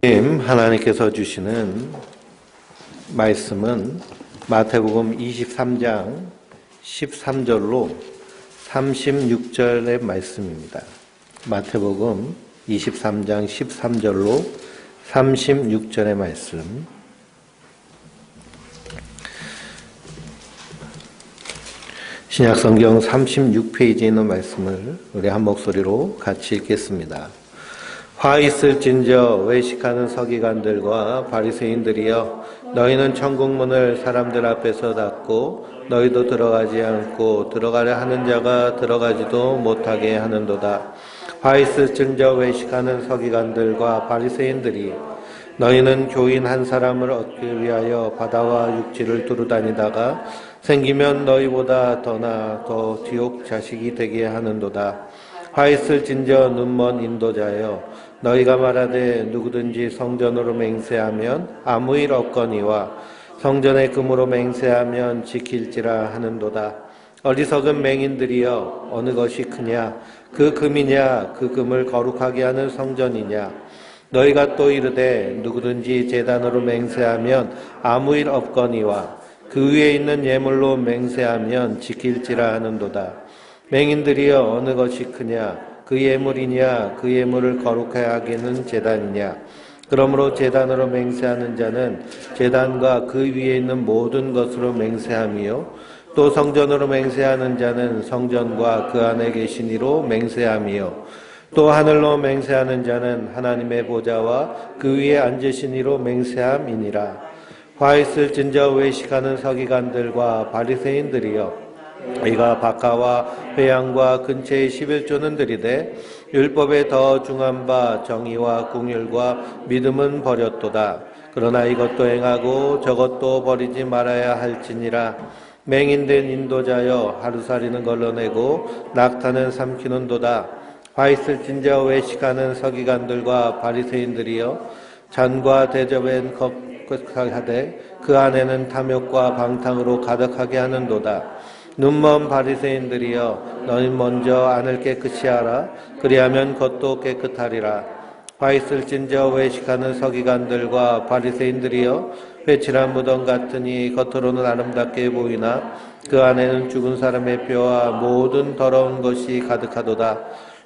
하나님께서 주시는 말씀은 마태복음 23장 13절로 36절의 말씀입니다. 마태복음 23장 13절로 36절의 말씀. 신약성경 36페이지에 있는 말씀을 우리 한 목소리로 같이 읽겠습니다. 화 있을진저 외식하는 서기관들과 바리새인들이여, 너희는 천국문을 사람들 앞에서 닫고 너희도 들어가지 않고 들어가려 하는 자가 들어가지도 못하게 하는도다. 화 있을진저 외식하는 서기관들과 바리새인들이, 너희는 교인 한 사람을 얻기 위하여 바다와 육지를 두루다니다가 생기면 너희보다 더 지옥 자식이 되게 하는도다. 화 있을진저 눈먼 인도자여, 너희가 말하되 누구든지 성전으로 맹세하면 아무 일 없거니와 성전의 금으로 맹세하면 지킬지라 하는도다. 어리석은 맹인들이여, 어느 것이 크냐? 그 금이냐? 그 금을 거룩하게 하는 성전이냐? 너희가 또 이르되 누구든지 제단으로 맹세하면 아무 일 없거니와 그 위에 있는 예물로 맹세하면 지킬지라 하는도다. 맹인들이여, 어느 것이 크냐? 그 예물이냐? 그 예물을 거룩하게 하기는 제단이냐? 그러므로 제단으로 맹세하는 자는 제단과 그 위에 있는 모든 것으로 맹세하며, 또 성전으로 맹세하는 자는 성전과 그 안에 계신 이로 맹세하며, 또 하늘로 맹세하는 자는 하나님의 보좌와 그 위에 앉으신 이로 맹세함이니라. 화 있을진저 외식하는 서기관들과 바리새인들이여, 이가 박하와 회양과 근처의 11조는 들이되 율법에 더 중한 바 정의와 긍휼과 믿음은 버렸도다. 그러나 이것도 행하고 저것도 버리지 말아야 할지니라. 맹인된 인도자여, 하루살이는 걸러내고 낙타는 삼키는도다. 화 있을진저 외식하는 서기관들과 바리새인들이여, 잔과 대접엔 거룩하되 그 안에는 탐욕과 방탕으로 가득하게 하는도다. 눈먼 바리새인들이여, 너희 먼저 안을 깨끗이 하라. 그리하면 겉도 깨끗하리라. 화 있을진저 외식하는 서기관들과 바리새인들이여, 회칠한 무덤 같으니 겉으로는 아름답게 보이나 그 안에는 죽은 사람의 뼈와 모든 더러운 것이 가득하도다.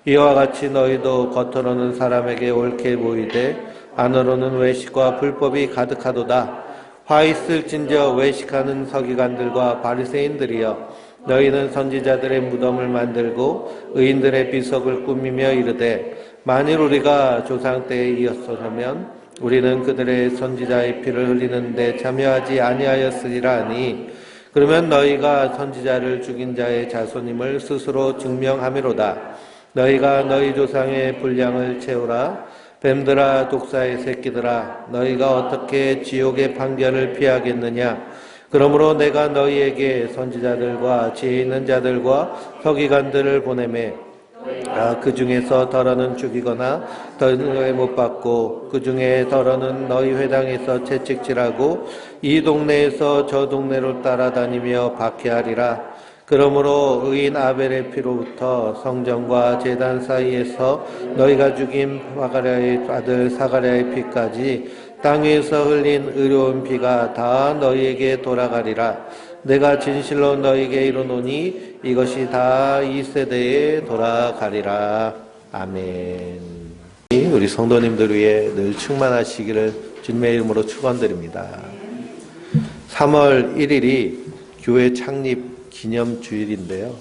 이와 같이 너희도 겉으로는 사람에게 옳게 보이되 안으로는 외식과 불법이 가득하도다. 화 있을진저 외식하는 서기관들과 바리새인들이여, 너희는 선지자들의 무덤을 만들고 의인들의 비석을 꾸미며 이르되, 만일 우리가 조상 때에 이었으면 우리는 그들의 선지자의 피를 흘리는데 참여하지 아니하였으리라 하니, 그러면 너희가 선지자를 죽인 자의 자손임을 스스로 증명하미로다. 너희가 너희 조상의 분량을 채우라. 뱀들아, 독사의 새끼들아, 너희가 어떻게 지옥의 판결을 피하겠느냐? 그러므로 내가 너희에게 선지자들과 지혜 있는 자들과 서기관들을 보내매, 그 중에서 덜어는 죽이거나 덜에 못 받고 그 중에 덜어는 너희 회당에서 채찍질하고 이 동네에서 저 동네로 따라다니며 박해하리라. 그러므로 의인 아벨의 피로부터 성전과 제단 사이에서 너희가 죽인 바가랴의 아들 사가랴의 피까지 땅 위에서 흘린 의로운 피가 다 너희에게 돌아가리라. 내가 진실로 너희에게 이르노니 이것이 다 이 세대에 돌아가리라. 아멘. 우리 성도님들 위해 늘 충만하시기를 주님의 이름으로 축원드립니다. 3월 1일이 교회 창립 기념주일인데요.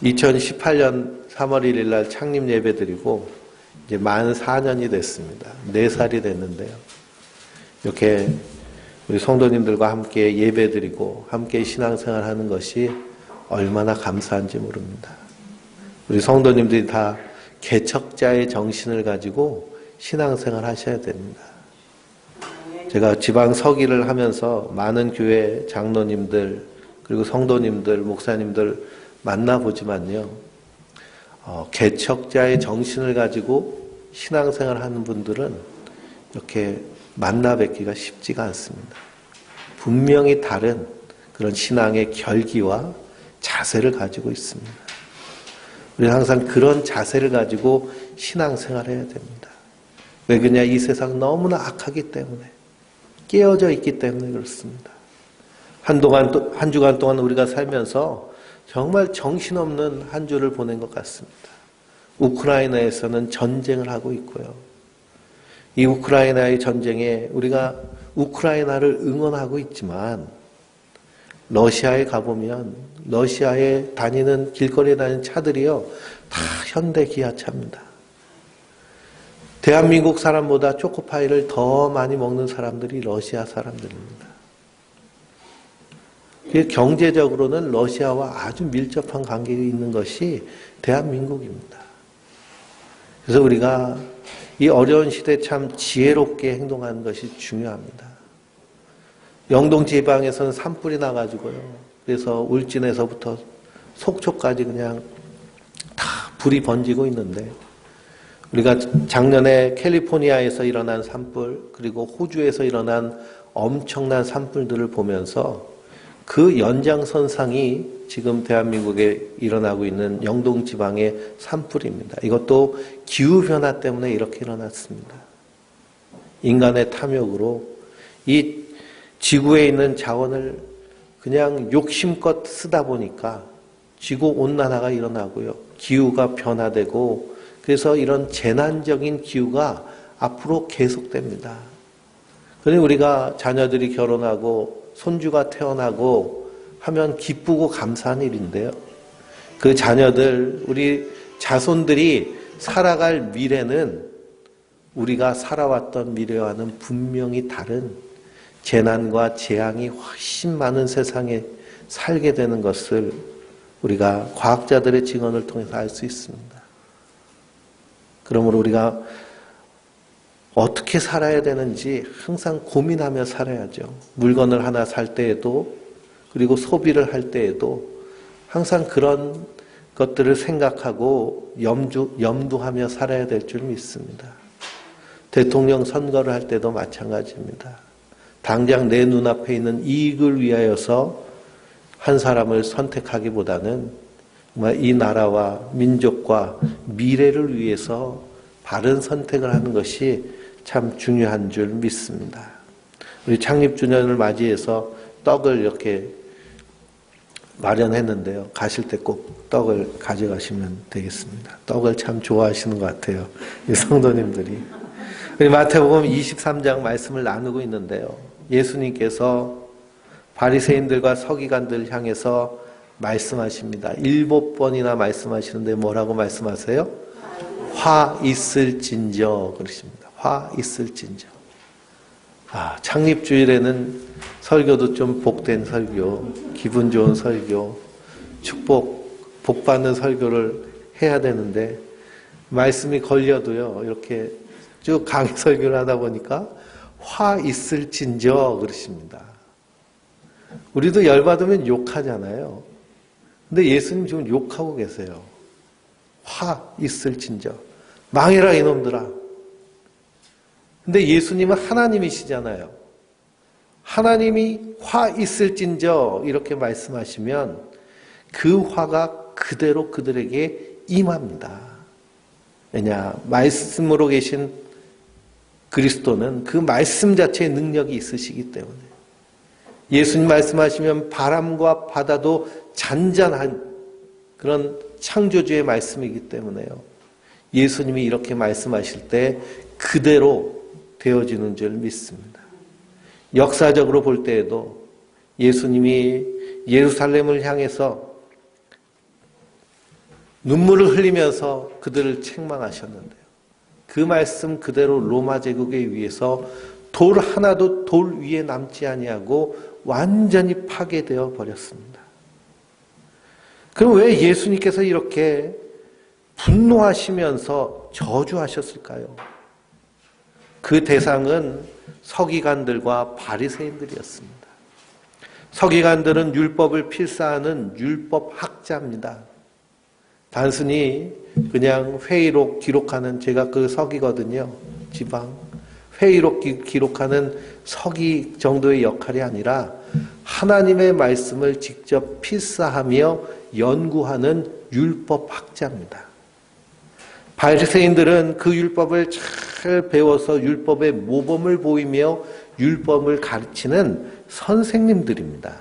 2018년 3월 1일 날 창립 예배 드리고 이제 만 4년이 됐습니다. 4살이 됐는데요. 이렇게 우리 성도님들과 함께 예배 드리고 함께 신앙생활 하는 것이 얼마나 감사한지 모릅니다. 우리 성도님들이 다 개척자의 정신을 가지고 신앙생활 하셔야 됩니다. 제가 지방 서기를 하면서 많은 교회 장로님들 그리고 성도님들, 목사님들 만나보지만요, 개척자의 정신을 가지고 신앙생활 하는 분들은 이렇게 만나 뵙기가 쉽지가 않습니다. 분명히 다른 그런 신앙의 결기와 자세를 가지고 있습니다. 우리는 항상 그런 자세를 가지고 신앙생활을 해야 됩니다. 왜 그러냐? 이 세상 너무나 악하기 때문에, 깨어져 있기 때문에 그렇습니다. 한 주간 동안 우리가 살면서 정말 정신없는 한 주를 보낸 것 같습니다. 우크라이나에서는 전쟁을 하고 있고요. 이 우크라이나의 전쟁에 우리가 우크라이나를 응원하고 있지만 러시아에 가보면 러시아에 다니는 길거리에 다니는 차들이요 다 현대 기아차입니다. 대한민국 사람보다 초코파이를 더 많이 먹는 사람들이 러시아 사람들입니다. 경제적으로는 러시아와 아주 밀접한 관계가 있는 것이 대한민국입니다. 그래서 우리가 이 어려운 시대에 참 지혜롭게 행동하는 것이 중요합니다. 영동 지방에서는 산불이 나가지고요. 그래서 울진에서부터 속초까지 그냥 다 불이 번지고 있는데 우리가 작년에 캘리포니아에서 일어난 산불 그리고 호주에서 일어난 엄청난 산불들을 보면서 그 연장선상이 지금 대한민국에 일어나고 있는 영동 지방의 산불입니다. 이것도 기후변화 때문에 이렇게 일어났습니다. 인간의 탐욕으로 이 지구에 있는 자원을 그냥 욕심껏 쓰다 보니까 지구온난화가 일어나고요. 기후가 변화되고 그래서 이런 재난적인 기후가 앞으로 계속됩니다. 그래서 우리가 자녀들이 결혼하고 손주가 태어나고 하면 기쁘고 감사한 일인데요. 그 자녀들, 우리 자손들이 살아갈 미래는 우리가 살아왔던 미래와는 분명히 다른 재난과 재앙이 훨씬 많은 세상에 살게 되는 것을 우리가 과학자들의 증언을 통해서 알 수 있습니다. 그러므로 우리가 어떻게 살아야 되는지 항상 고민하며 살아야죠. 물건을 하나 살 때에도 그리고 소비를 할 때에도 항상 그런 것들을 생각하고 염두하며 살아야 될 줄 믿습니다. 대통령 선거를 할 때도 마찬가지입니다. 당장 내 눈앞에 있는 이익을 위하여서 한 사람을 선택하기보다는 정말 이 나라와 민족과 미래를 위해서 바른 선택을 하는 것이 참 중요한 줄 믿습니다. 우리 창립주년을 맞이해서 떡을 이렇게 마련했는데요. 가실 때 꼭 떡을 가져가시면 되겠습니다. 떡을 참 좋아하시는 것 같아요. 이 성도님들이. 우리 마태복음 23장 말씀을 나누고 있는데요. 예수님께서 바리새인들과 서기관들 향해서 말씀하십니다. 7번이나 말씀하시는데 뭐라고 말씀하세요? 화 있을진저 그러십니다. 화 있을진저. 창립주일에는 설교도 좀 복된 설교, 기분 좋은 설교, 복 받는 설교를 해야 되는데 말씀이 걸려도요. 이렇게 쭉 강의 설교를 하다 보니까 화 있을진저 그러십니다. 우리도 열받으면 욕하잖아요. 근데 예수님 지금 욕하고 계세요. 화 있을진저. 망해라 이놈들아. 근데 예수님은 하나님이시잖아요. 하나님이 화 있을진저 이렇게 말씀하시면 그 화가 그대로 그들에게 임합니다. 왜냐? 말씀으로 계신 그리스도는 그 말씀 자체의 능력이 있으시기 때문에 예수님 말씀하시면 바람과 바다도 잔잔한 그런 창조주의 말씀이기 때문에요. 예수님이 이렇게 말씀하실 때 그대로 되어지는 줄 믿습니다. 역사적으로 볼 때에도 예수님이 예루살렘을 향해서 눈물을 흘리면서 그들을 책망하셨는데요. 그 말씀 그대로 로마 제국에 의해서 돌 하나도 돌 위에 남지 아니하고 완전히 파괴되어 버렸습니다. 그럼 왜 예수님께서 이렇게 분노하시면서 저주하셨을까요? 그 대상은 서기관들과 바리새인들이었습니다. 서기관들은 율법을 필사하는 율법학자입니다. 단순히 그냥 회의록 기록하는, 제가 그 서기거든요. 지방. 회의록 기록하는 서기 정도의 역할이 아니라 하나님의 말씀을 직접 필사하며 연구하는 율법학자입니다. 바리새인들은 그 율법을 잘 잘 배워서 율법의 모범을 보이며 율법을 가르치는 선생님들입니다.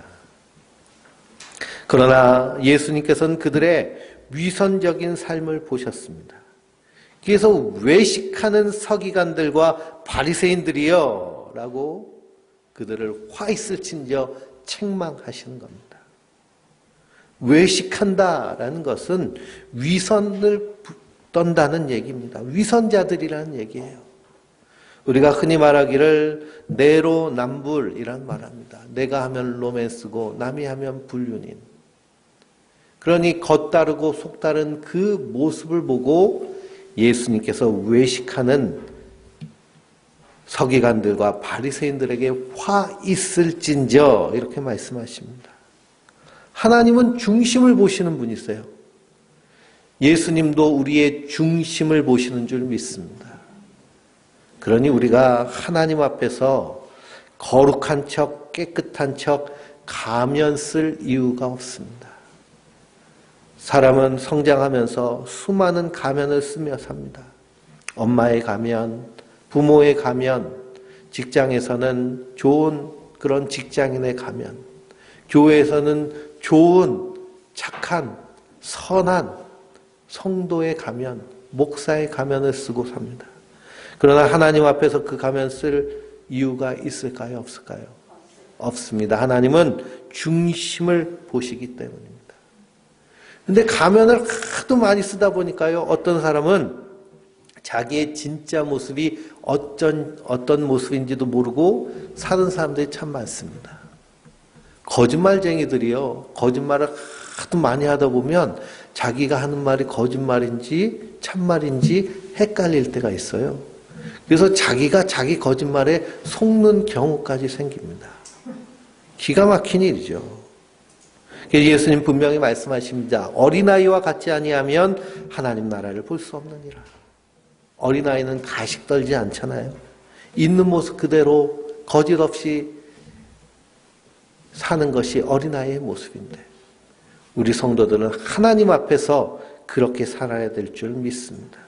그러나 예수님께서는 그들의 위선적인 삶을 보셨습니다. 그래서 외식하는 서기관들과 바리새인들이여 라고 그들을 화 있을 진저 책망하시는 겁니다. 외식한다라는 것은 위선을 떤다는 얘기입니다. 위선자들이라는 얘기예요. 우리가 흔히 말하기를 내로남불이란 말합니다. 내가 하면 로맨스고 남이 하면 불륜인. 그러니 겉다르고 속다른 그 모습을 보고 예수님께서 외식하는 서기관들과 바리새인들에게 화 있을진저 이렇게 말씀하십니다. 하나님은 중심을 보시는 분이세요. 예수님도 우리의 중심을 보시는 줄 믿습니다. 그러니 우리가 하나님 앞에서 거룩한 척, 깨끗한 척 가면 쓸 이유가 없습니다. 사람은 성장하면서 수많은 가면을 쓰며 삽니다. 엄마의 가면, 부모의 가면, 직장에서는 좋은 그런 직장인의 가면, 교회에서는 좋은 착한 선한 성도의 가면, 목사의 가면을 쓰고 삽니다. 그러나 하나님 앞에서 그 가면 쓸 이유가 있을까요? 없을까요? 없습니다. 하나님은 중심을 보시기 때문입니다. 근데 가면을 하도 많이 쓰다 보니까요, 어떤 사람은 자기의 진짜 모습이 어떤 모습인지도 모르고 사는 사람들이 참 많습니다. 거짓말쟁이들이요, 거짓말을 하도 많이 하다 보면 자기가 하는 말이 거짓말인지 참말인지 헷갈릴 때가 있어요. 그래서 자기가 자기 거짓말에 속는 경우까지 생깁니다. 기가 막힌 일이죠. 예수님 분명히 말씀하십니다. 어린아이와 같지 아니하면 하나님 나라를 볼 수 없느니라. 어린아이는 가식 떨지 않잖아요. 있는 모습 그대로 거짓 없이 사는 것이 어린아이의 모습인데 우리 성도들은 하나님 앞에서 그렇게 살아야 될 줄 믿습니다.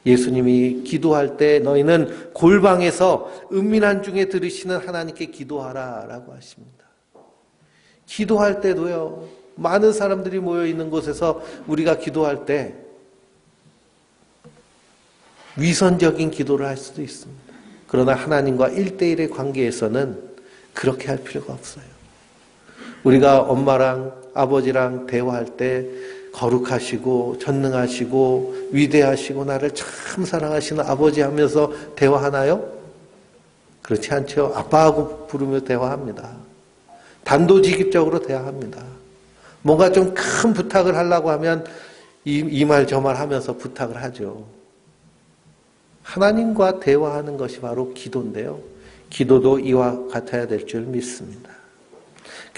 예수님이 기도할 때 너희는 골방에서 은밀한 중에 들으시는 하나님께 기도하라 라고 하십니다. 기도할 때도요, 많은 사람들이 모여 있는 곳에서 우리가 기도할 때 위선적인 기도를 할 수도 있습니다. 그러나 하나님과 1대1의 관계에서는 그렇게 할 필요가 없어요. 우리가 엄마랑 아버지랑 대화할 때 거룩하시고 전능하시고 위대하시고 나를 참 사랑하시는 아버지 하면서 대화하나요? 그렇지 않죠. 아빠하고 부르며 대화합니다. 단도직입적으로 대화합니다. 뭔가 좀 큰 부탁을 하려고 하면 이 말 저 말 하면서 부탁을 하죠. 하나님과 대화하는 것이 바로 기도인데요. 기도도 이와 같아야 될 줄 믿습니다.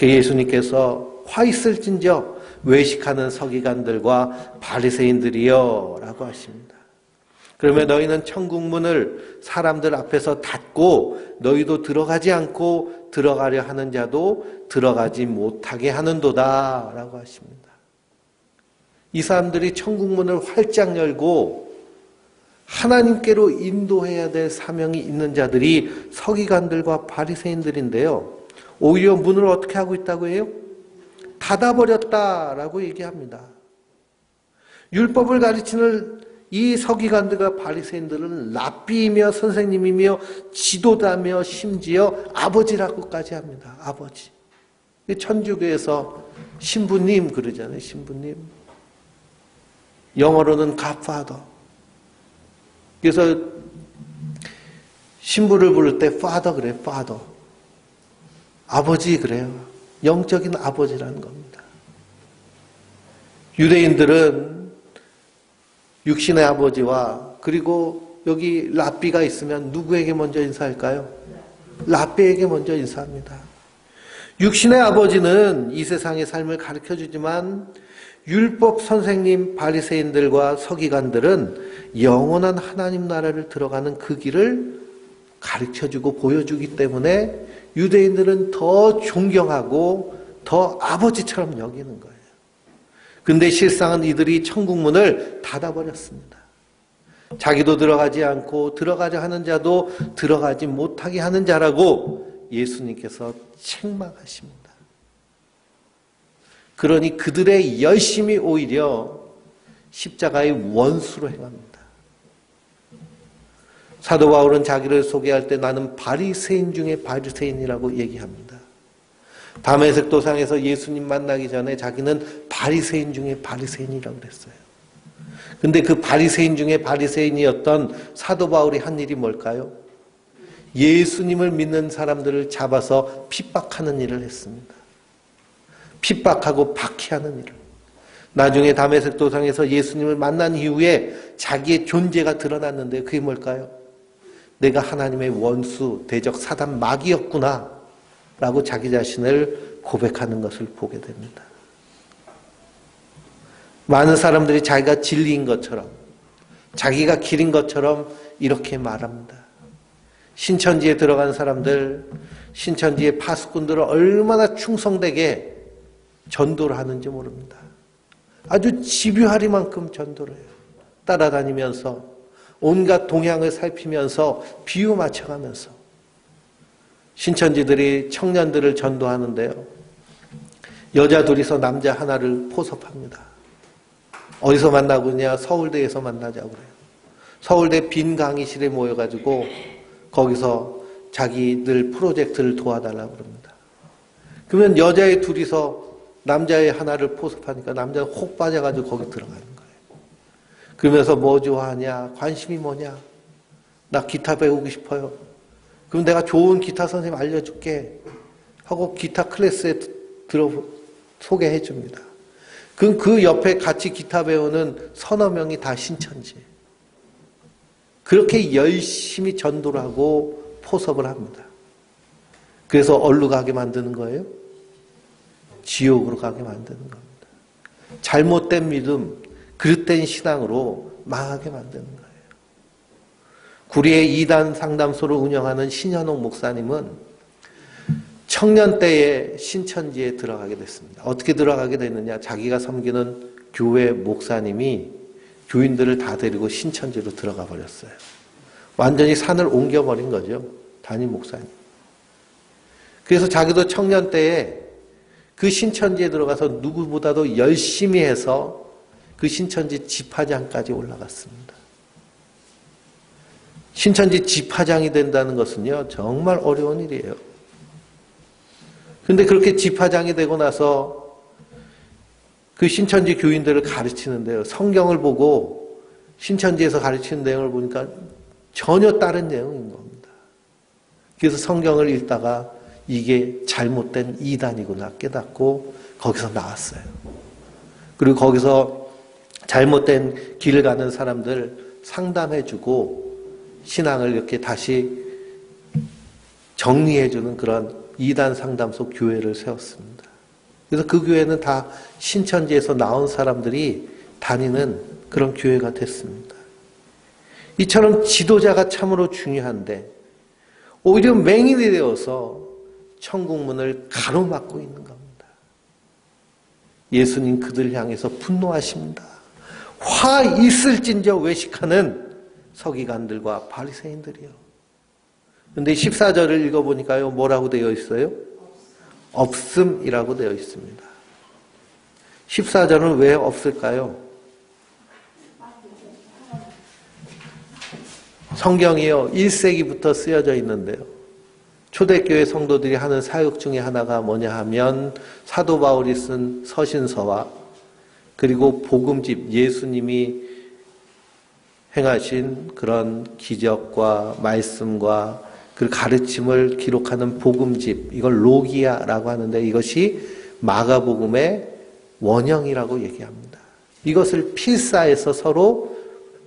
예수님께서 화 있을진저 외식하는 서기관들과 바리새인들이여 라고 하십니다. 그러면 너희는 천국문을 사람들 앞에서 닫고 너희도 들어가지 않고 들어가려 하는 자도 들어가지 못하게 하는도다 라고 하십니다. 이 사람들이 천국문을 활짝 열고 하나님께로 인도해야 될 사명이 있는 자들이 서기관들과 바리새인들인데요. 오히려 문을 어떻게 하고 있다고 해요? 닫아버렸다라고 얘기합니다. 율법을 가르치는 이 서기관들과 바리새인들은 랍비이며 선생님이며 지도자며 심지어 아버지라고까지 합니다. 아버지. 천주교에서 신부님 그러잖아요. 신부님. 영어로는 godfather. 그래서 신부를 부를 때 father 그래요. father. 아버지 그래요. 영적인 아버지라는 겁니다. 유대인들은 육신의 아버지와 그리고 여기 랍비가 있으면 누구에게 먼저 인사할까요? 랍비에게 먼저 인사합니다. 육신의 아버지는 이 세상의 삶을 가르쳐주지만 율법 선생님 바리새인들과 서기관들은 영원한 하나님 나라를 들어가는 그 길을 가르쳐주고 보여주기 때문에 유대인들은 더 존경하고 더 아버지처럼 여기는 거예요. 근데 실상은 이들이 천국문을 닫아버렸습니다. 자기도 들어가지 않고 들어가자 하는 자도 들어가지 못하게 하는 자라고 예수님께서 책망하십니다. 그러니 그들의 열심이 오히려 십자가의 원수로 행합니다. 사도 바울은 자기를 소개할 때 나는 바리새인 중에 바리새인이라고 얘기합니다. 다메섹 도상에서 예수님 만나기 전에 자기는 바리새인 중에 바리새인이라고 그랬어요. 근데 그 바리새인 중에 바리새인이었던 사도 바울이 한 일이 뭘까요? 예수님을 믿는 사람들을 잡아서 핍박하는 일을 했습니다. 핍박하고 박해하는 일을. 나중에 다메섹 도상에서 예수님을 만난 이후에 자기의 존재가 드러났는데 그게 뭘까요? 내가 하나님의 원수, 대적 사단 마귀였구나 라고 자기 자신을 고백하는 것을 보게 됩니다. 많은 사람들이 자기가 진리인 것처럼, 자기가 길인 것처럼 이렇게 말합니다. 신천지에 들어간 사람들, 신천지의 파수꾼들을 얼마나 충성되게 전도를 하는지 모릅니다. 아주 집요하리만큼 전도를 해요. 따라다니면서 온갖 동향을 살피면서 비유 맞춰가면서 신천지들이 청년들을 전도하는데요. 여자 둘이서 남자 하나를 포섭합니다. 어디서 만나고 있냐? 서울대에서 만나자고 그래요. 서울대 빈 강의실에 모여가지고 거기서 자기들 프로젝트를 도와달라고 그럽니다. 그러면 여자의 둘이서 남자의 하나를 포섭하니까 남자는 혹 빠져가지고 거기 들어가는 거예요. 그러면서 뭐 좋아하냐? 관심이 뭐냐? 나 기타 배우고 싶어요. 그럼 내가 좋은 기타 선생님 알려줄게 하고 기타 클래스에 소개해 줍니다. 그럼 그 옆에 같이 기타 배우는 서너 명이 다 신천지예요. 그렇게 열심히 전도를 하고 포섭을 합니다. 그래서 어디로 가게 만드는 거예요? 지옥으로 가게 만드는 겁니다. 잘못된 믿음, 그릇된 신앙으로 망하게 만드는 거예요. 구리의 2단 상담소를 운영하는 신현옥 목사님은 청년 때에 신천지에 들어가게 됐습니다. 어떻게 들어가게 됐느냐? 자기가 섬기는 교회 목사님이 교인들을 다 데리고 신천지로 들어가 버렸어요. 완전히 산을 옮겨버린 거죠. 담임 목사님. 그래서 자기도 청년 때에 그 신천지에 들어가서 누구보다도 열심히 해서 그 신천지 집화장까지 올라갔습니다. 신천지 집화장이 된다는 것은요, 정말 어려운 일이에요. 근데 그렇게 집화장이 되고 나서 그 신천지 교인들을 가르치는데요. 성경을 보고 신천지에서 가르치는 내용을 보니까 전혀 다른 내용인 겁니다. 그래서 성경을 읽다가 이게 잘못된 이단이구나 깨닫고 거기서 나왔어요. 그리고 거기서 잘못된 길을 가는 사람들 상담해주고 신앙을 이렇게 다시 정리해주는 그런 이단 상담소 교회를 세웠습니다. 그래서 그 교회는 다 신천지에서 나온 사람들이 다니는 그런 교회가 됐습니다. 이처럼 지도자가 참으로 중요한데 오히려 맹인이 되어서 천국문을 가로막고 있는 겁니다. 예수님 그들 향해서 분노하십니다. 화 있을진저 외식하는 서기관들과 바리새인들이요. 그런데 14절을 읽어보니까요. 뭐라고 되어 있어요? 없음이라고 되어 있습니다. 14절은 왜 없을까요? 성경이요. 1세기부터 쓰여져 있는데요. 초대교회 성도들이 하는 사역 중에 하나가 뭐냐 하면 사도 바울이 쓴 서신서와 그리고 복음집, 예수님이 행하신 그런 기적과 말씀과 그 가르침을 기록하는 복음집, 이걸 로기아라고 하는데 이것이 마가복음의 원형이라고 얘기합니다. 이것을 필사해서 서로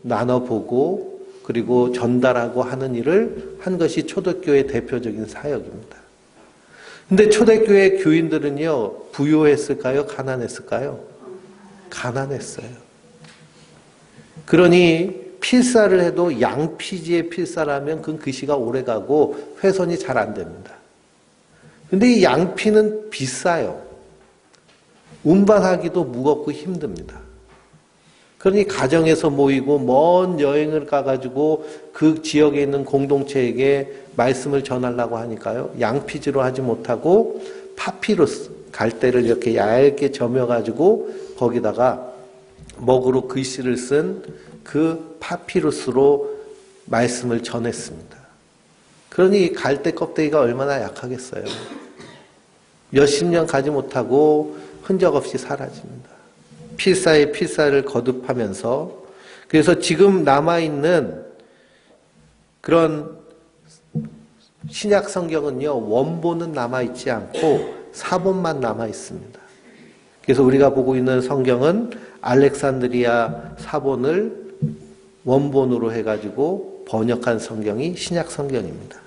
나눠보고 그리고 전달하고 하는 일을 한 것이 초대교회의 대표적인 사역입니다. 근데 초대교회 교인들은요, 부유했을까요? 가난했을까요? 가난했어요. 그러니 필사를 해도 양피지의 필사라면 그건 글씨가 오래가고 훼손이 잘 안 됩니다. 근데 이 양피는 비싸요. 운반하기도 무겁고 힘듭니다. 그러니 가정에서 모이고 먼 여행을 가가지고 그 지역에 있는 공동체에게 말씀을 전하려고 하니까요. 양피지로 하지 못하고 파피루스, 갈대를 이렇게 얇게 점여가지고 거기다가 먹으로 글씨를 쓴 그 파피루스로 말씀을 전했습니다. 그러니 갈대 껍데기가 얼마나 약하겠어요. 몇십 년 가지 못하고 흔적 없이 사라집니다. 필사에 필사를 거듭하면서, 그래서 지금 남아있는 그런 신약 성경은요, 원본은 남아있지 않고 사본만 남아있습니다. 그래서 우리가 보고 있는 성경은 알렉산드리아 사본을 원본으로 해가지고 번역한 성경이 신약 성경입니다.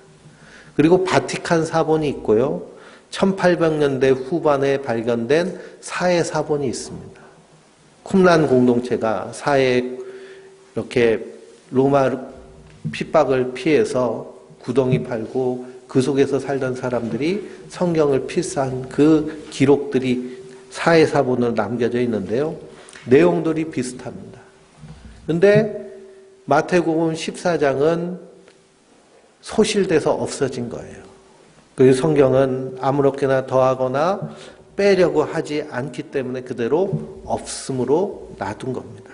그리고 바티칸 사본이 있고요, 1800년대 후반에 발견된 사해 사본이 있습니다. 쿰란 공동체가 사해에 이렇게 로마 핍박을 피해서 구덩이 팔고 그 속에서 살던 사람들이 성경을 필사한 그 기록들이 사해 사본으로 남겨져 있는데요. 내용들이 비슷합니다. 그런데 마태복음 14장은 소실돼서 없어진 거예요. 그 성경은 아무렇게나 더하거나 빼려고 하지 않기 때문에 그대로 없음으로 놔둔 겁니다.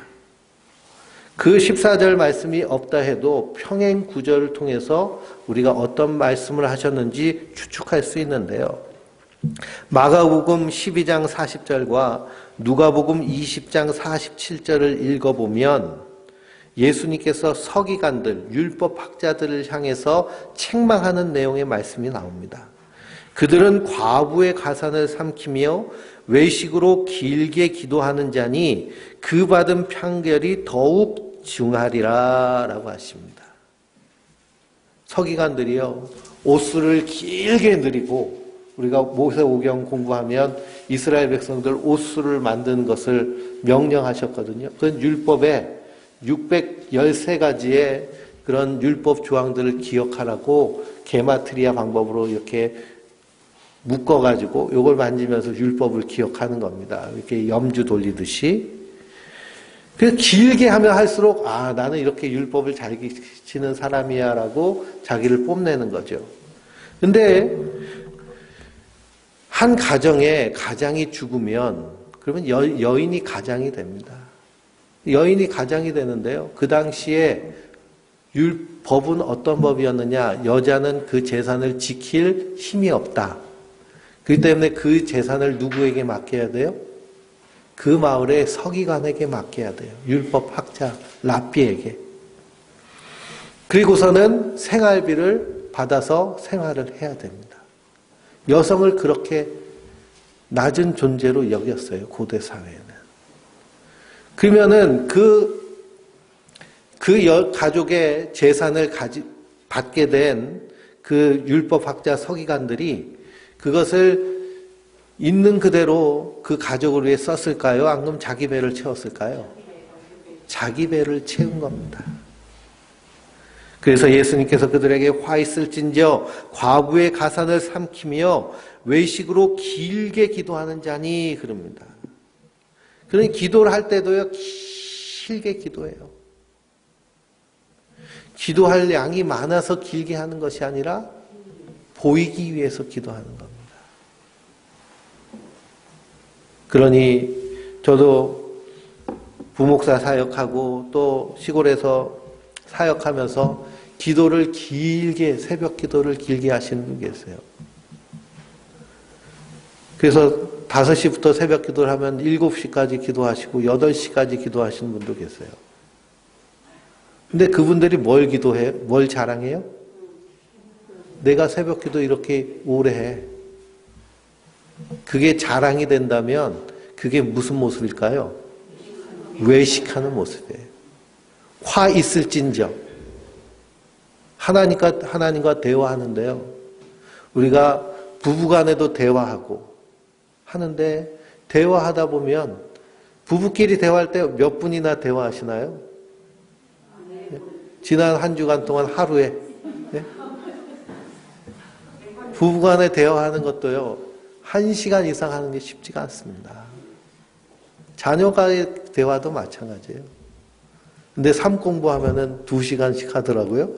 그 14절 말씀이 없다 해도 평행 구절을 통해서 우리가 어떤 말씀을 하셨는지 추측할 수 있는데요. 마가복음 12장 40절과 누가복음 20장 47절을 읽어보면 예수님께서 서기관들, 율법학자들을 향해서 책망하는 내용의 말씀이 나옵니다. 그들은 과부의 가산을 삼키며 외식으로 길게 기도하는 자니 그 받은 판결이 더욱 중하리라 라고 하십니다. 서기관들이요, 옷수를 길게 늘이고, 우리가 모세오경 공부하면 이스라엘 백성들 옷수를 만드는 것을 명령하셨거든요. 그건 율법에 613가지의 그런 율법 조항들을 기억하라고 게마트리아 방법으로 이렇게 묶어가지고 이걸 만지면서 율법을 기억하는 겁니다. 이렇게 염주 돌리듯이. 그래서 길게 하면 할수록 나는 이렇게 율법을 잘 지키는 사람이야 라고 자기를 뽐내는 거죠. 근데 한 가정에 가장이 죽으면 그러면 여인이 가장이 됩니다. 여인이 가장이 되는데요. 그 당시에 법은 어떤 법이었느냐? 여자는 그 재산을 지킬 힘이 없다. 그렇기 때문에 그 재산을 누구에게 맡겨야 돼요? 그 마을의 서기관에게 맡겨야 돼요. 율법학자 랍비에게. 그리고서는 생활비를 받아서 생활을 해야 됩니다. 여성을 그렇게 낮은 존재로 여겼어요. 고대 사회에는. 그러면은 그 가족의 재산을 받게 된 그 율법학자 서기관들이 그것을 있는 그대로 그 가족을 위해 썼을까요? 아니면 자기 배를 채웠을까요? 자기 배를 채운 겁니다. 그래서 예수님께서 그들에게 화 있을진저 과부의 가산을 삼키며 외식으로 길게 기도하는 자니 그럽니다. 그러니 기도를 할 때도요, 길게 기도해요. 기도할 양이 많아서 길게 하는 것이 아니라 보이기 위해서 기도하는 겁니다. 그러니 저도 부목사 사역하고 또 시골에서 사역하면서 기도를 길게, 새벽 기도를 길게 하시는 분 계세요. 그래서 5시부터 새벽 기도를 하면 7시까지 기도하시고 8시까지 기도하시는 분도 계세요. 근데 그분들이 뭘 기도해요? 뭘 자랑해요? 내가 새벽 기도 이렇게 오래 해. 그게 자랑이 된다면 그게 무슨 모습일까요? 외식하는 모습이에요. 화 있을진저. 하나님과 대화하는데요. 우리가 부부간에도 대화하고 하는데 대화하다 보면 부부끼리 대화할 때 몇 분이나 대화하시나요? 지난 한 주간 동안 하루에. 네? 부부간에 대화하는 것도요. 1시간 이상 하는 게 쉽지가 않습니다. 자녀과의 대화도 마찬가지예요. 근데 삶 공부하면은 2시간씩 하더라고요.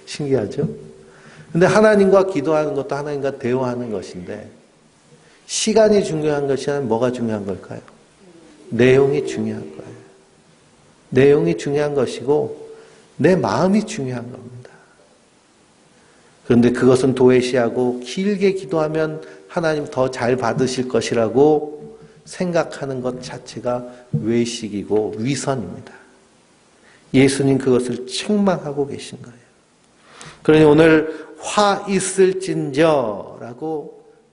신기하죠? 근데 하나님과 기도하는 것도 하나님과 대화하는 것인데, 시간이 중요한 것이 아니라 뭐가 중요한 걸까요? 내용이 중요한 거예요. 내용이 중요한 것이고 내 마음이 중요한 겁니다. 그런데 그것은 도외시하고 길게 기도하면 하나님 더 잘 받으실 것이라고 생각하는 것 자체가 외식이고 위선입니다. 예수님 그것을 책망하고 계신 거예요. 그러니 오늘 화 있을진저라고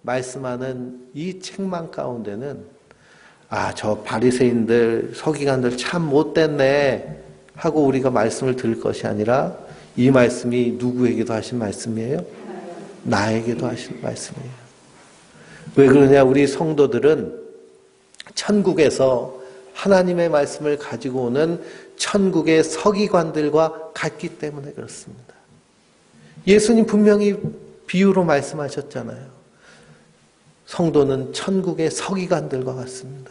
말씀하는 이 책망 가운데는 저 바리새인들, 서기관들 참 못됐네 하고 우리가 말씀을 들을 것이 아니라 이 말씀이 누구에게도 하신 말씀이에요? 나에게도 하신 말씀이에요. 왜 그러냐? 우리 성도들은 천국에서 하나님의 말씀을 가지고 오는 천국의 서기관들과 같기 때문에 그렇습니다. 예수님 분명히 비유로 말씀하셨잖아요. 성도는 천국의 서기관들과 같습니다.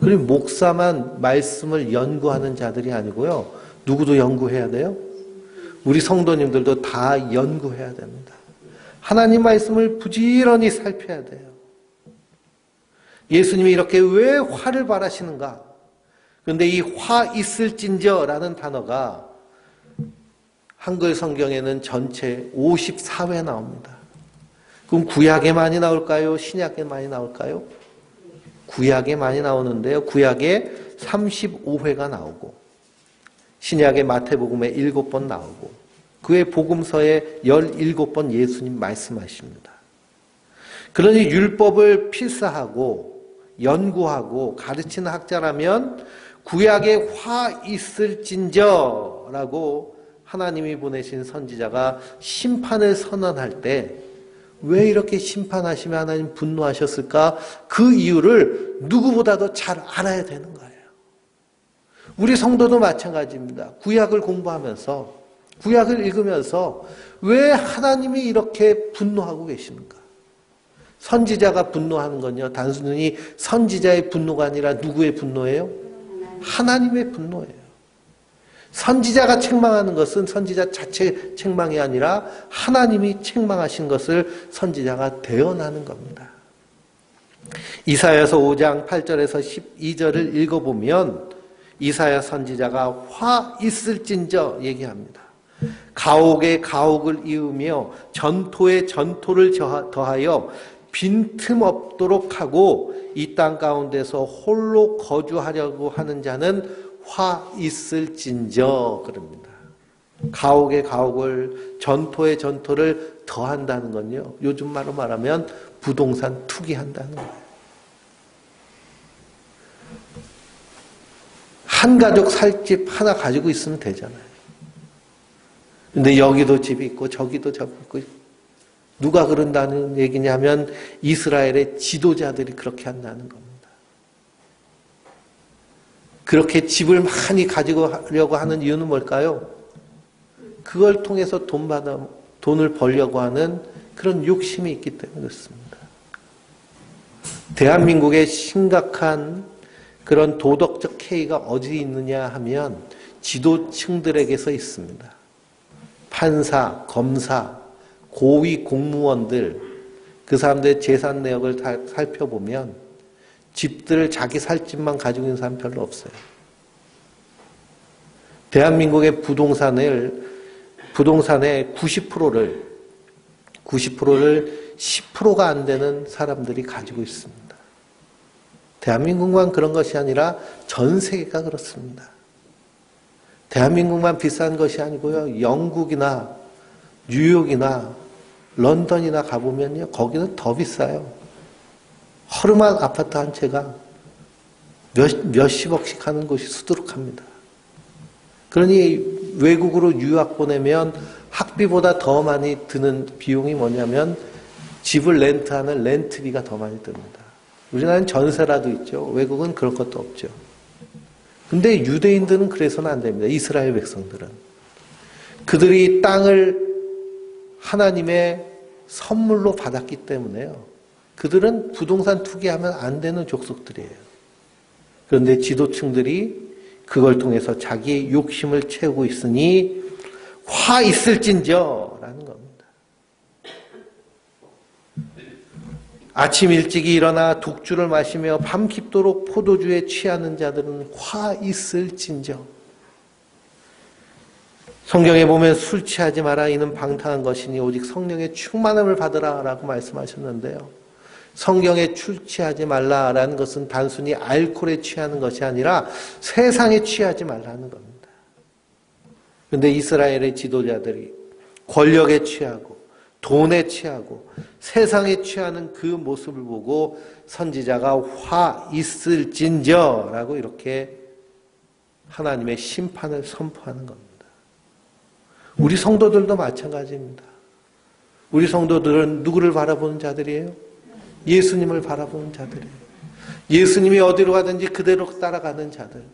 그리고 목사만 말씀을 연구하는 자들이 아니고요. 누구도 연구해야 돼요? 우리 성도님들도 다 연구해야 됩니다. 하나님 말씀을 부지런히 살펴야 돼요. 예수님이 이렇게 왜 화를 발하시는가? 그런데 이 화 있을진저라는 단어가 한글 성경에는 전체 54회 나옵니다. 그럼 구약에 많이 나올까요? 신약에 많이 나올까요? 구약에 많이 나오는데요. 구약에 35회가 나오고 신약의 마태복음에 7번 나오고 그 외 복음서에 17번 예수님 말씀하십니다. 그러니 율법을 필사하고 연구하고 가르치는 학자라면 구약에 화 있을진저라고 하나님이 보내신 선지자가 심판을 선언할 때 왜 이렇게 심판하시며 하나님 분노하셨을까? 그 이유를 누구보다도 잘 알아야 되는 거예요. 우리 성도도 마찬가지입니다. 구약을 공부하면서 구약을 읽으면서 왜 하나님이 이렇게 분노하고 계십니까? 선지자가 분노하는 건요, 단순히 선지자의 분노가 아니라 누구의 분노예요? 하나님의 분노예요. 선지자가 책망하는 것은 선지자 자체 책망이 아니라 하나님이 책망하신 것을 선지자가 대언하는 겁니다. 이사야서 5장 8절에서 12절을 읽어보면 이사야 선지자가 화 있을진저 얘기합니다. 가옥에 가옥을 이으며 전토에 전토를 더하여 빈틈없도록 하고 이 땅 가운데서 홀로 거주하려고 하는 자는 화 있을진저 그럽니다. 가옥에 가옥을 전토에 전토를 더한다는 건요. 요즘 말로 말하면 부동산 투기한다는 거예요. 한 가족 살 집 하나 가지고 있으면 되잖아요. 근데 여기도 집이 있고 저기도 집이 있고 누가 그런다는 얘기냐면 이스라엘의 지도자들이 그렇게 한다는 겁니다. 그렇게 집을 많이 가지고 하려고 하는 이유는 뭘까요? 그걸 통해서 돈을 벌려고 하는 그런 욕심이 있기 때문에 그렇습니다. 대한민국의 심각한 그런 도덕적 해이가 어디 있느냐 하면 지도층들에게서 있습니다. 판사, 검사, 고위 공무원들, 그 사람들의 재산 내역을 다 살펴보면 집들을 자기 살 집만 가지고 있는 사람 별로 없어요. 대한민국의 부동산의 90%를 10%가 안 되는 사람들이 가지고 있습니다. 대한민국만 그런 것이 아니라 전 세계가 그렇습니다. 대한민국만 비싼 것이 아니고요. 영국이나 뉴욕이나 런던이나 가보면요. 거기는 더 비싸요. 허름한 아파트 한 채가 몇십억씩 하는 곳이 수두룩합니다. 그러니 외국으로 유학 보내면 학비보다 더 많이 드는 비용이 뭐냐면 집을 렌트하는 렌트비가 더 많이 듭니다. 우리나라는 전세라도 있죠. 외국은 그럴 것도 없죠. 근데 유대인들은 그래서는 안 됩니다. 이스라엘 백성들은. 그들이 땅을 하나님의 선물로 받았기 때문에요. 그들은 부동산 투기하면 안 되는 족속들이에요. 그런데 지도층들이 그걸 통해서 자기의 욕심을 채우고 있으니 화 있을진저라는 겁니다. 아침 일찍이 일어나 독주를 마시며 밤 깊도록 포도주에 취하는 자들은 화 있을진저. 성경에 보면 술 취하지 마라 이는 방탕한 것이니 오직 성령의 충만함을 받으라 라고 말씀하셨는데요. 성경에 술 취하지 말라라는 것은 단순히 알코올에 취하는 것이 아니라 세상에 취하지 말라는 겁니다. 그런데 이스라엘의 지도자들이 권력에 취하고 돈에 취하고 세상에 취하는 그 모습을 보고 선지자가 화 있을진저라고 이렇게 하나님의 심판을 선포하는 겁니다. 우리 성도들도 마찬가지입니다. 우리 성도들은 누구를 바라보는 자들이에요? 예수님을 바라보는 자들이에요. 예수님이 어디로 가든지 그대로 따라가는 자들.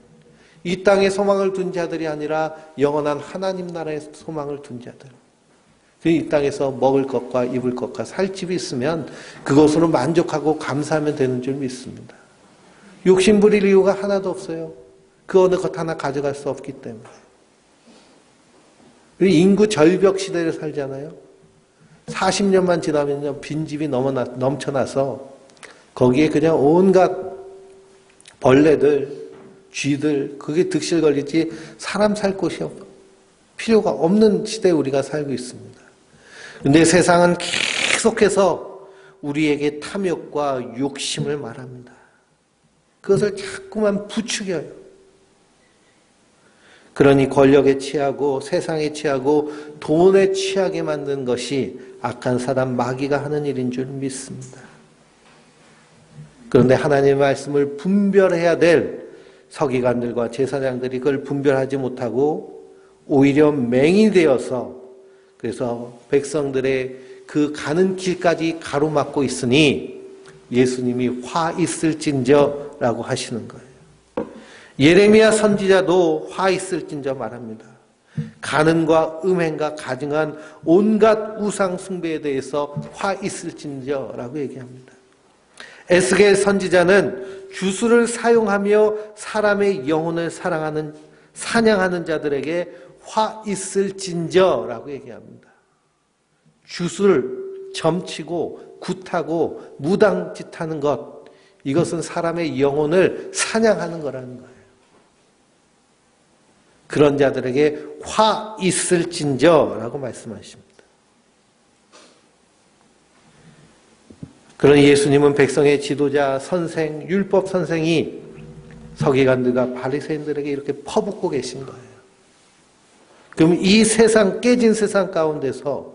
이 땅에 소망을 둔 자들이 아니라 영원한 하나님 나라에 소망을 둔 자들. 이 땅에서 먹을 것과 입을 것과 살 집이 있으면 그것으로 만족하고 감사하면 되는 줄 믿습니다. 욕심 부릴 이유가 하나도 없어요. 그 어느 것 하나 가져갈 수 없기 때문에. 인구 절벽 시대를 살잖아요. 40년만 지나면요, 빈집이 넘쳐나서 거기에 그냥 온갖 벌레들, 쥐들, 그게 득실 걸리지 사람 살 곳이 필요가 없는 시대에 우리가 살고 있습니다. 그런데 세상은 계속해서 우리에게 탐욕과 욕심을 말합니다. 그것을 자꾸만 부추겨요. 그러니 권력에 취하고 세상에 취하고 돈에 취하게 만든 것이 악한 사단 마귀가 하는 일인 줄 믿습니다. 그런데 하나님의 말씀을 분별해야 될 서기관들과 제사장들이 그걸 분별하지 못하고 오히려 맹인되어서 그래서 백성들의 그 가는 길까지 가로막고 있으니 예수님이 화 있을진저라고 하시는 거예요. 예레미야 선지자도 화 있을진저 말합니다. 간음과 음행과 가증한 온갖 우상 숭배에 대해서 화 있을진저라고 얘기합니다. 에스겔 선지자는 주술을 사용하며 사람의 영혼을 사냥하는 자들에게 화 있을진저라고 얘기합니다. 주술, 점치고 굿하고 무당짓하는 것, 이것은 사람의 영혼을 사냥하는 거라는 거예요. 그런 자들에게 화 있을진저라고 말씀하십니다. 그러니 예수님은 백성의 지도자, 선생, 율법 선생이 서기관들과 바리새인들에게 이렇게 퍼붓고 계신 거예요. 그럼 이 세상, 깨진 세상 가운데서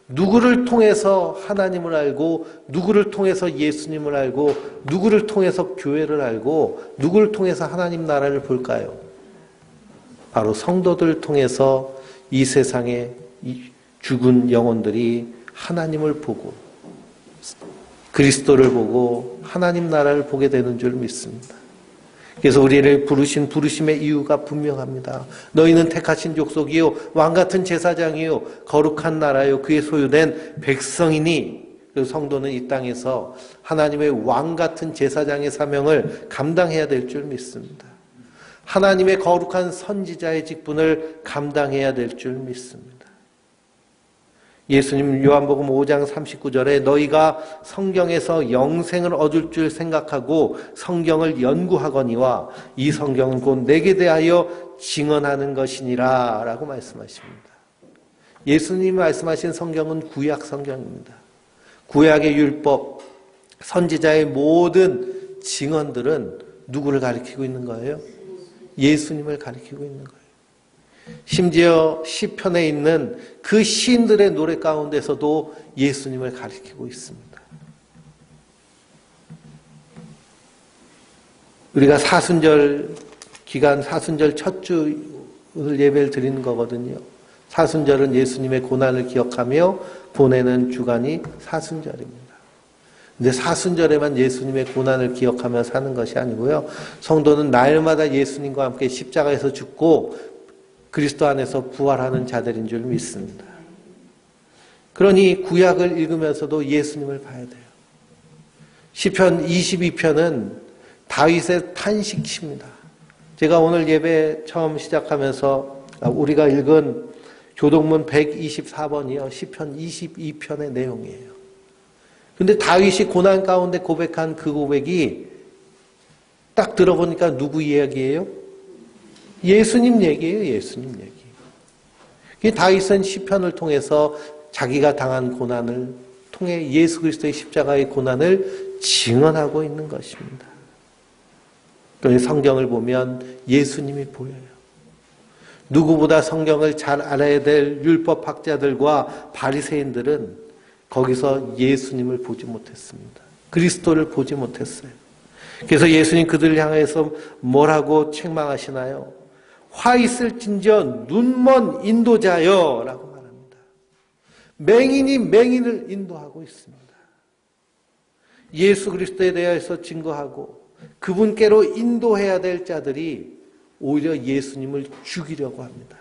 누구를 통해서 하나님을 알고, 누구를 통해서 예수님을 알고, 누구를 통해서 교회를 알고, 누구를 통해서 하나님 나라를 볼까요? 바로 성도들을 통해서 이 세상의 죽은 영혼들이 하나님을 보고 그리스도를 보고 하나님 나라를 보게 되는 줄 믿습니다. 그래서 우리를 부르신 부르심의 이유가 분명합니다. 너희는 택하신 족속이요 왕같은 제사장이요 거룩한 나라요 그의 소유된 백성이니. 그래서 성도는 이 땅에서 하나님의 왕같은 제사장의 사명을 감당해야 될 줄 믿습니다. 하나님의 거룩한 선지자의 직분을 감당해야 될 줄 믿습니다. 예수님 요한복음 5장 39절에 너희가 성경에서 영생을 얻을 줄 생각하고 성경을 연구하거니와 이 성경은 곧 내게 대하여 증언하는 것이니라 라고 말씀하십니다. 예수님이 말씀하신 성경은 구약 성경입니다. 구약의 율법, 선지자의 모든 증언들은 누구를 가리키고 있는 거예요? 예수님을 가리키고 있는 거예요. 심지어 시편에 있는 그 시인들의 노래 가운데서도 예수님을 가리키고 있습니다. 우리가 사순절 기간, 사순절 첫 주 예배를 드리는 거거든요. 사순절은 예수님의 고난을 기억하며 보내는 주간이 사순절입니다. 근데 사순절에만 예수님의 고난을 기억하며 사는 것이 아니고요. 성도는 날마다 예수님과 함께 십자가에서 죽고 그리스도 안에서 부활하는 자들인 줄 믿습니다. 그러니 구약을 읽으면서도 예수님을 봐야 돼요. 시편 22편은 다윗의 탄식시입니다. 제가 오늘 예배 처음 시작하면서 우리가 읽은 교독문 124번이요. 시편 22편의 내용이에요. 근데 다윗이 고난 가운데 고백한 그 고백이 딱 들어보니까 누구 이야기예요? 예수님 얘기예요. 예수님 얘기. 다윗은 시편을 통해서 자기가 당한 고난을 통해 예수 그리스도의 십자가의 고난을 증언하고 있는 것입니다. 그래서 성경을 보면 예수님이 보여요. 누구보다 성경을 잘 알아야 될 율법학자들과 바리새인들은 거기서 예수님을 보지 못했습니다. 그리스도를 보지 못했어요. 그래서 예수님 그들을 향해서 뭐라고 책망하시나요? 화 있을진저 눈먼 인도자여 라고 말합니다. 맹인이 맹인을 인도하고 있습니다. 예수 그리스도에 대해서 증거하고 그분께로 인도해야 될 자들이 오히려 예수님을 죽이려고 합니다.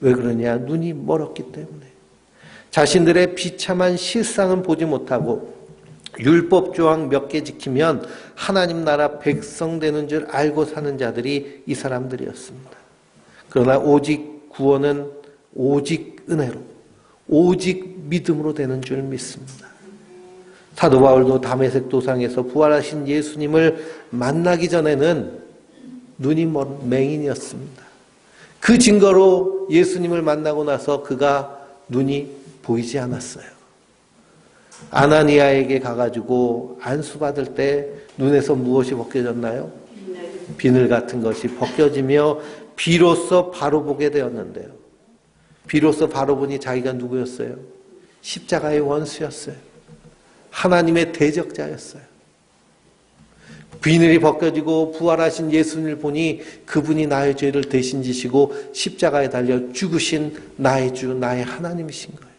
왜 그러냐? 눈이 멀었기 때문에. 자신들의 비참한 실상은 보지 못하고 율법 조항 몇 개 지키면 하나님 나라 백성 되는 줄 알고 사는 자들이 이 사람들이었습니다. 그러나 오직 구원은 오직 은혜로, 오직 믿음으로 되는 줄 믿습니다. 사도 바울도 다메섹 도상에서 부활하신 예수님을 만나기 전에는 눈이 먼 맹인이었습니다. 그 증거로 예수님을 만나고 나서 그가 눈이 보이지 않았어요. 아나니아에게 가가지고 안수받을 때 눈에서 무엇이 벗겨졌나요? 비늘 같은 것이 벗겨지며 비로소 바로 보게 되었는데요. 비로소 바로 보니 자기가 누구였어요? 십자가의 원수였어요. 하나님의 대적자였어요. 비늘이 벗겨지고 부활하신 예수님을 보니 그분이 나의 죄를 대신 지시고 십자가에 달려 죽으신 나의 주, 나의 하나님이신 거예요.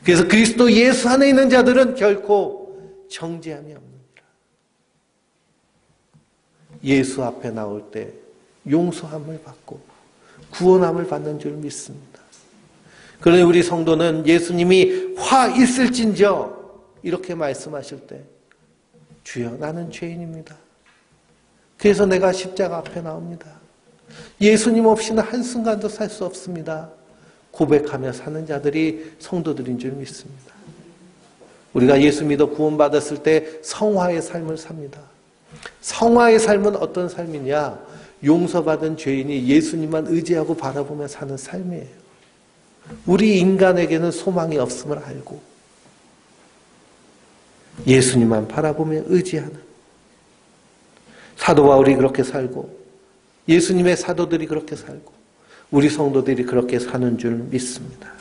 그래서 그리스도 예수 안에 있는 자들은 결코 정죄함이 없느니라. 예수 앞에 나올 때 용서함을 받고 구원함을 받는 줄 믿습니다. 그러니 우리 성도는 예수님이 화 있을진저 이렇게 말씀하실 때 주여 나는 죄인입니다. 그래서 내가 십자가 앞에 나옵니다. 예수님 없이는 한순간도 살 수 없습니다. 고백하며 사는 자들이 성도들인 줄 믿습니다. 우리가 예수 믿어 구원받았을 때 성화의 삶을 삽니다. 성화의 삶은 어떤 삶이냐? 용서받은 죄인이 예수님만 의지하고 바라보며 사는 삶이에요. 우리 인간에게는 소망이 없음을 알고 예수님만 바라보며 의지하는 사도 바울이 그렇게 살고 예수님의 사도들이 그렇게 살고 우리 성도들이 그렇게 사는 줄 믿습니다.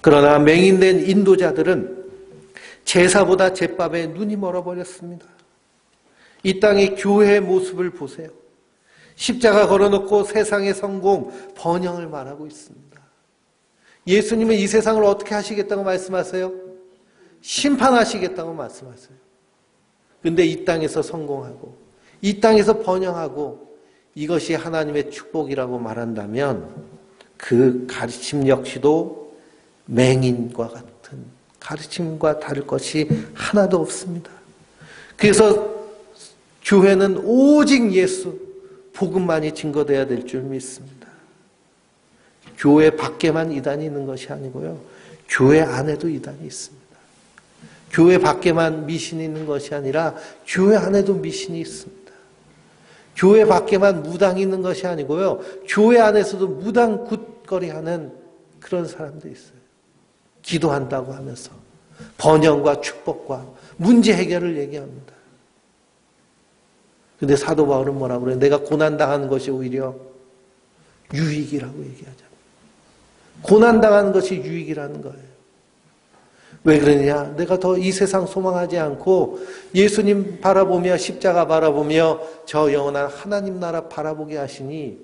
그러나 맹인된 인도자들은 제사보다 제밥에 눈이 멀어버렸습니다. 이 땅의 교회의 모습을 보세요. 십자가 걸어놓고 세상의 성공, 번영을 말하고 있습니다. 예수님은 이 세상을 어떻게 하시겠다고 말씀하세요? 심판하시겠다고 말씀하세요. 근데 이 땅에서 성공하고 이 땅에서 번영하고 이것이 하나님의 축복이라고 말한다면 그 가르침 역시도 맹인과 같은 가르침과 다를 것이 하나도 없습니다. 그래서 교회는 오직 예수, 복음만이 증거되어야 될 줄 믿습니다. 교회 밖에만 이단이 있는 것이 아니고요. 교회 안에도 이단이 있습니다. 교회 밖에만 미신이 있는 것이 아니라 교회 안에도 미신이 있습니다. 교회 밖에만 무당이 있는 것이 아니고요. 교회 안에서도 무당 굿거리하는 그런 사람들이 있어요. 기도한다고 하면서 번영과 축복과 문제 해결을 얘기합니다. 근데 사도 바울은 뭐라고 그래요? 내가 고난당하는 것이 오히려 유익이라고 얘기하잖아요. 고난당하는 것이 유익이라는 거예요. 왜 그러냐? 내가 더 이 세상 소망하지 않고 예수님 바라보며 십자가 바라보며 저 영원한 하나님 나라 바라보게 하시니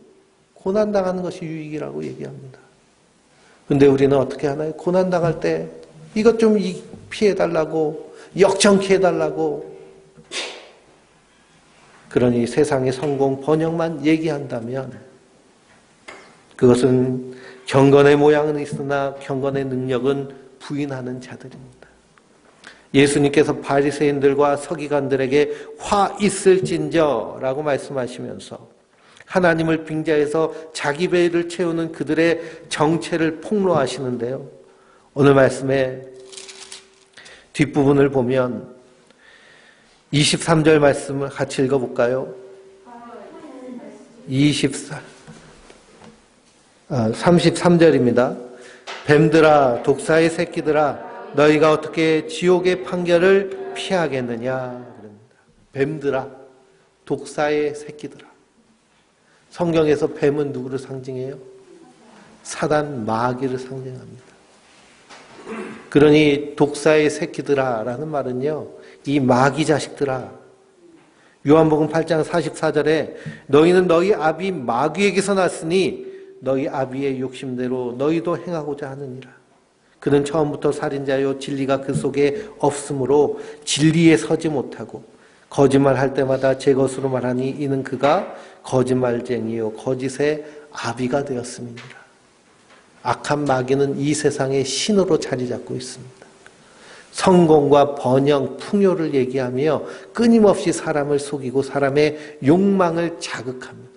고난당하는 것이 유익이라고 얘기합니다. 근데 우리는 어떻게 하나요? 고난당할 때 이것 좀 피해달라고 역정케 해달라고 그러니 세상의 성공 번영만 얘기한다면 그것은 경건의 모양은 있으나 경건의 능력은 부인하는 자들입니다. 예수님께서 바리새인들과 서기관들에게 화 있을진저라고 말씀하시면서 하나님을 빙자해서 자기 배를 채우는 그들의 정체를 폭로하시는데요. 오늘 말씀의 뒷부분을 보면 23절 말씀을 같이 읽어볼까요? 33절입니다. 뱀들아, 독사의 새끼들아, 너희가 어떻게 지옥의 판결을 피하겠느냐. 뱀들아, 독사의 새끼들아. 성경에서 뱀은 누구를 상징해요? 사단, 마귀를 상징합니다. 그러니 독사의 새끼들아 라는 말은요, 이 마귀 자식들아. 요한복음 8장 44절에 너희는 너희 아비 마귀에게서 났으니 너희 아비의 욕심대로 너희도 행하고자 하느니라. 그는 처음부터 살인자요 진리가 그 속에 없으므로 진리에 서지 못하고 거짓말할 때마다 제 것으로 말하니 이는 그가 거짓말쟁이요 거짓의 아비가 되었음이니라. 악한 마귀는 이 세상의 신으로 자리 잡고 있습니다. 성공과 번영, 풍요를 얘기하며 끊임없이 사람을 속이고 사람의 욕망을 자극합니다.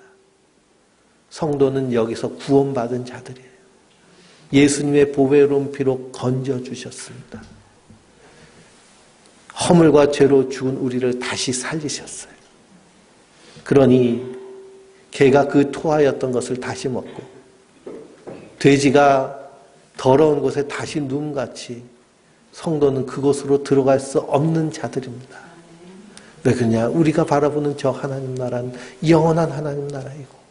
성도는 여기서 구원받은 자들이에요. 예수님의 보배로운 피로 건져주셨습니다. 허물과 죄로 죽은 우리를 다시 살리셨어요. 그러니 개가 그 토하였던 것을 다시 먹고 돼지가 더러운 곳에 다시 누움같이 성도는 그곳으로 들어갈 수 없는 자들입니다. 왜 그러냐? 우리가 바라보는 저 하나님 나라는 영원한 하나님 나라이고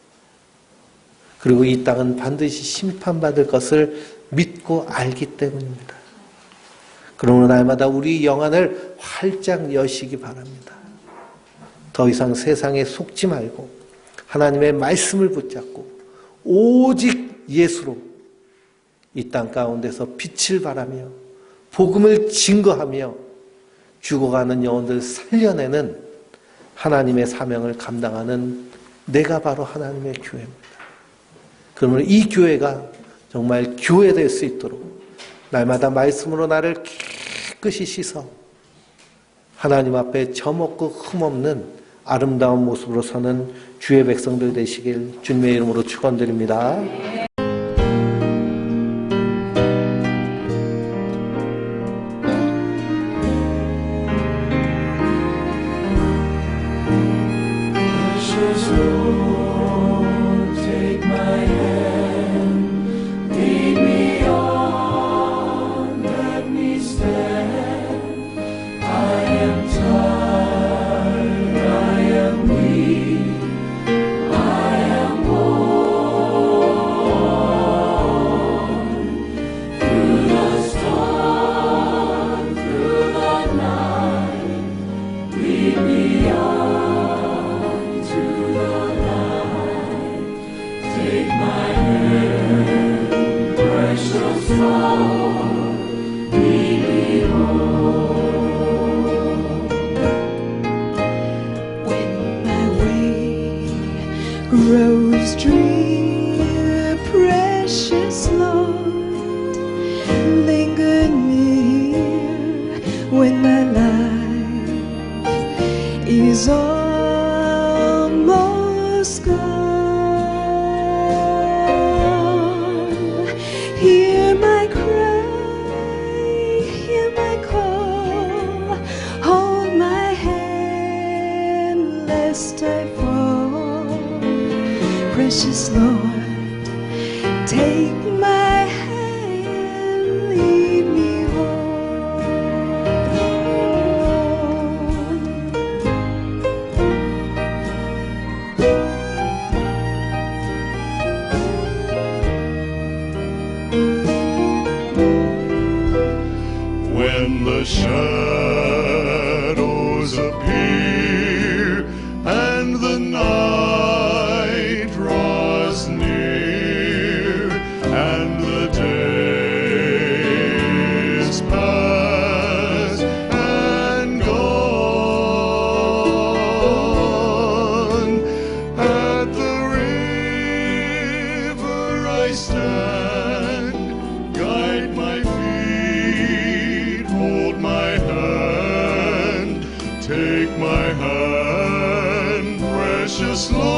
그리고 이 땅은 반드시 심판받을 것을 믿고 알기 때문입니다. 그러므로 날마다 우리 영안을 활짝 여시기 바랍니다. 더 이상 세상에 속지 말고 하나님의 말씀을 붙잡고 오직 예수로 이 땅 가운데서 빛을 발하며 복음을 증거하며 죽어가는 영혼들 살려내는 하나님의 사명을 감당하는 내가 바로 하나님의 교회입니다. 그러면 이 교회가 정말 교회될 수 있도록 날마다 말씀으로 나를 깨끗이 씻어 하나님 앞에 점없고 흠없는 아름다운 모습으로 서는 주의 백성들 되시길 주님의 이름으로 축원드립니다. Rose dream, precious Lord, linger near when my life is almost gone. Hear my cry, hear my call, hold my hand lest I fall. Precious Lord, take my hand, lead me home. When the shadows appear and the night draws near and the days pass and gone, at the river I stand, guide my feet, hold my hand. precious Lord.